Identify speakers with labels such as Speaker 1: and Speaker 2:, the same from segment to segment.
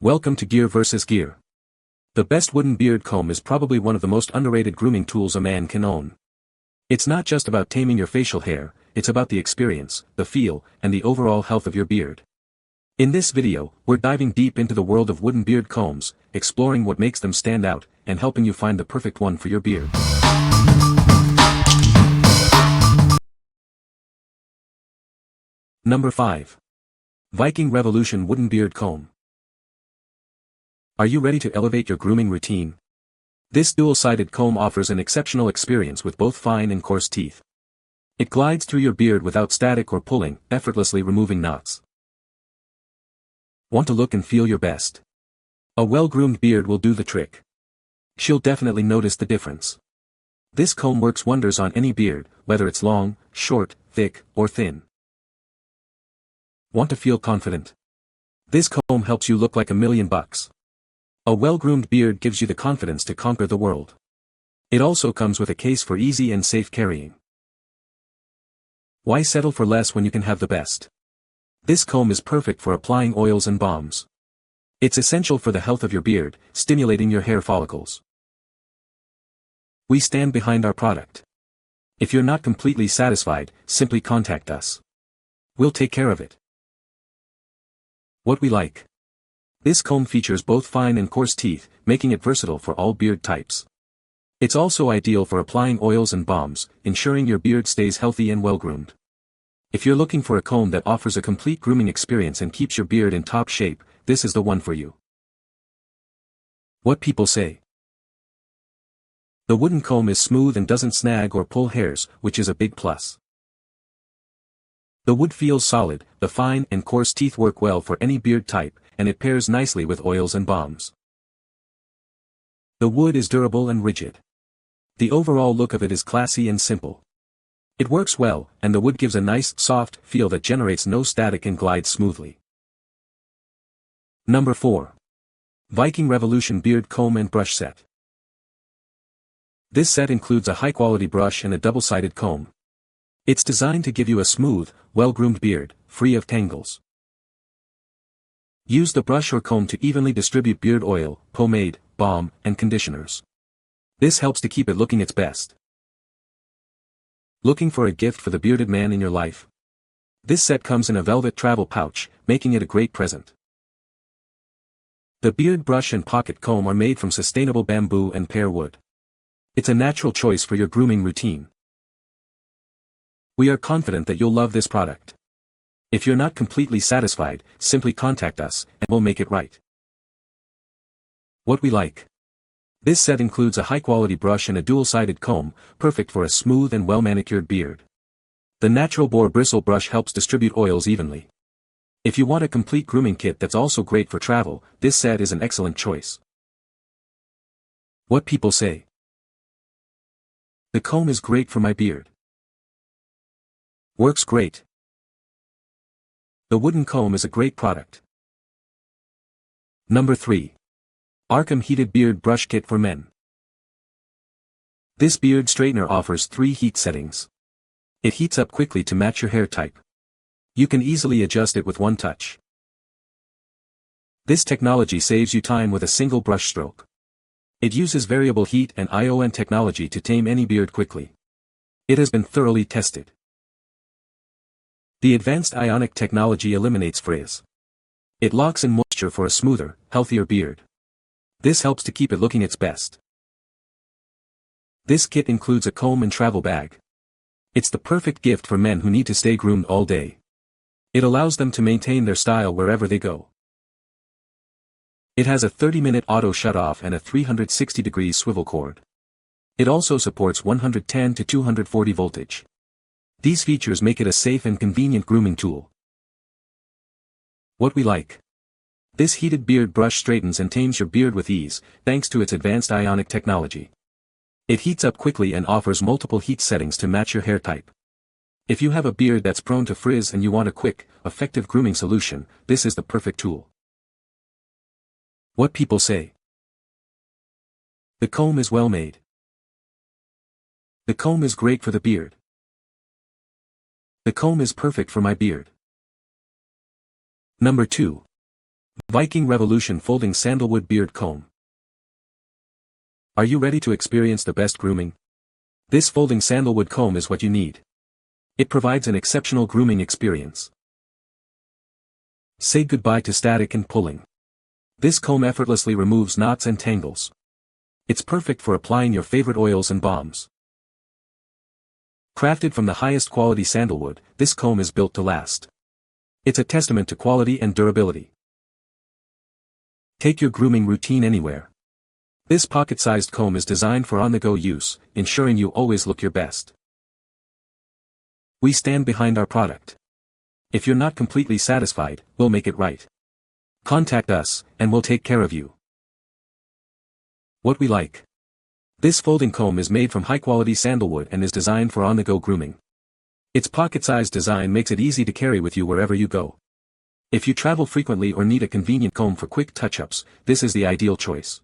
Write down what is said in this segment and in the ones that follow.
Speaker 1: Welcome to Gear vs. Gear. The best wooden beard comb is probably one of the most underrated grooming tools a man can own. It's not just about taming your facial hair, it's about the experience, the feel, and the overall health of your beard. In this video, we're diving deep into the world of wooden beard combs, exploring what makes them stand out, and helping you find the perfect one for your beard. Number 5. Viking Revolution Wooden Beard Comb. Are you ready to elevate your grooming routine? This dual-sided comb offers an exceptional experience with both fine and coarse teeth. It glides through your beard without static or pulling, effortlessly removing knots. Want to look and feel your best? A well-groomed beard will do the trick. She'll definitely notice the difference. This comb works wonders on any beard, whether it's long, short, thick, or thin. Want to feel confident? This comb helps you look like $1,000,000. A well-groomed beard gives you the confidence to conquer the world. It also comes with a case for easy and safe carrying. Why settle for less when you can have the best? This comb is perfect for applying oils and balms. It's essential for the health of your beard, stimulating your hair follicles. We stand behind our product. If you're not completely satisfied, simply contact us. We'll take care of it. What we like. This comb features both fine and coarse teeth, making it versatile for all beard types. It's also ideal for applying oils and balms, ensuring your beard stays healthy and well-groomed. If you're looking for a comb that offers a complete grooming experience and keeps your beard in top shape, this is the one for you. What people say. The wooden comb is smooth and doesn't snag or pull hairs, which is a big plus. The wood feels solid, the fine and coarse teeth work well for any beard type, and it pairs nicely with oils and balms. The wood is durable and rigid. The overall look of it is classy and simple. It works well, and the wood gives a nice, soft feel that generates no static and glides smoothly. Number 4. Viking Revolution Beard Comb and Brush Set. This set includes a high-quality brush and a double-sided comb. It's designed to give you a smooth, well-groomed beard, free of tangles. Use the brush or comb to evenly distribute beard oil, pomade, balm, and conditioners. This helps to keep it looking its best. Looking for a gift for the bearded man in your life? This set comes in a velvet travel pouch, making it a great present. The beard brush and pocket comb are made from sustainable bamboo and pear wood. It's a natural choice for your grooming routine. We are confident that you'll love this product. If you're not completely satisfied, simply contact us, and we'll make it right. What we like. This set includes a high-quality brush and a dual-sided comb, perfect for a smooth and well-manicured beard. The natural boar bristle brush helps distribute oils evenly. If you want a complete grooming kit that's also great for travel, this set is an excellent choice. What people say. The comb is great for my beard. Works great. The wooden comb is a great product. Number 3. Arkam Heated Beard Brush Kit for Men. This beard straightener offers 3 heat settings. It heats up quickly to match your hair type. You can easily adjust it with one touch. This technology saves you time with a single brush stroke. It uses variable heat and ion technology to tame any beard quickly. It has been thoroughly tested. The advanced ionic technology eliminates frizz. It locks in moisture for a smoother, healthier beard. This helps to keep it looking its best. This kit includes a comb and travel bag. It's the perfect gift for men who need to stay groomed all day. It allows them to maintain their style wherever they go. It has a 30-minute auto shut-off and a 360-degree swivel cord. It also supports 110 to 240 voltage. These features make it a safe and convenient grooming tool. What we like. This heated beard brush straightens and tames your beard with ease, thanks to its advanced ionic technology. It heats up quickly and offers multiple heat settings to match your hair type. If you have a beard that's prone to frizz and you want a quick, effective grooming solution, this is the perfect tool. What people say. The comb is well made. The comb is great for the beard. The comb is perfect for my beard. Number 2. Viking Revolution Folding Sandalwood Beard Comb. Are you ready to experience the best grooming? This folding sandalwood comb is what you need. It provides an exceptional grooming experience. Say goodbye to static and pulling. This comb effortlessly removes knots and tangles. It's perfect for applying your favorite oils and balms. Crafted from the highest quality sandalwood, this comb is built to last. It's a testament to quality and durability. Take your grooming routine anywhere. This pocket-sized comb is designed for on-the-go use, ensuring you always look your best. We stand behind our product. If you're not completely satisfied, we'll make it right. Contact us, and we'll take care of you. What we like. This folding comb is made from high-quality sandalwood and is designed for on-the-go grooming. Its pocket-sized design makes it easy to carry with you wherever you go. If you travel frequently or need a convenient comb for quick touch-ups, this is the ideal choice.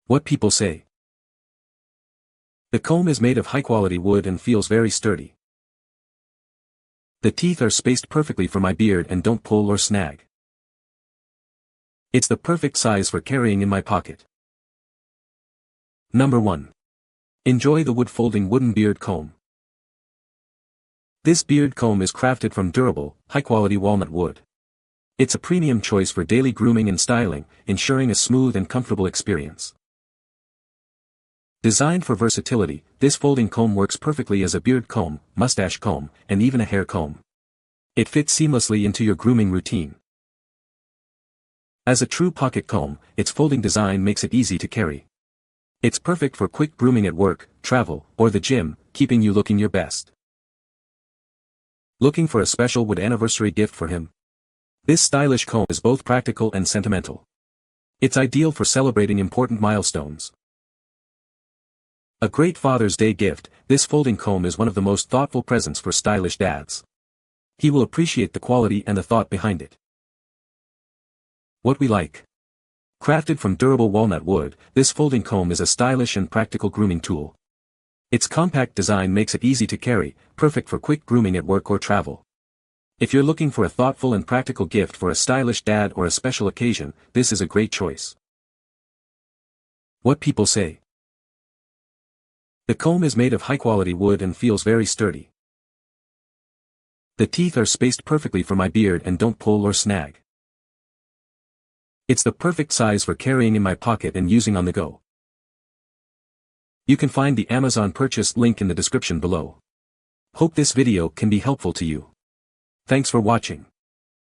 Speaker 1: What people say. The comb is made of high-quality wood and feels very sturdy. The teeth are spaced perfectly for my beard and don't pull or snag. It's the perfect size for carrying in my pocket. Number 1. Enjoy the wood folding wooden beard comb. This beard comb is crafted from durable, high-quality walnut wood. It's a premium choice for daily grooming and styling, ensuring a smooth and comfortable experience. Designed for versatility, this folding comb works perfectly as a beard comb, mustache comb, and even a hair comb. It fits seamlessly into your grooming routine. As a true pocket comb, its folding design makes it easy to carry. It's perfect for quick grooming at work, travel, or the gym, keeping you looking your best. Looking for a special wood anniversary gift for him? This stylish comb is both practical and sentimental. It's ideal for celebrating important milestones. A great Father's Day gift, this folding comb is one of the most thoughtful presents for stylish dads. He will appreciate the quality and the thought behind it. What we like. Crafted from durable walnut wood, this folding comb is a stylish and practical grooming tool. Its compact design makes it easy to carry, perfect for quick grooming at work or travel. If you're looking for a thoughtful and practical gift for a stylish dad or a special occasion, this is a great choice. What people say. The comb is made of high-quality wood and feels very sturdy. The teeth are spaced perfectly for my beard and don't pull or snag. It's the perfect size for carrying in my pocket and using on the go. You can find the Amazon purchase link in the description below. Hope this video can be helpful to you. Thanks for watching.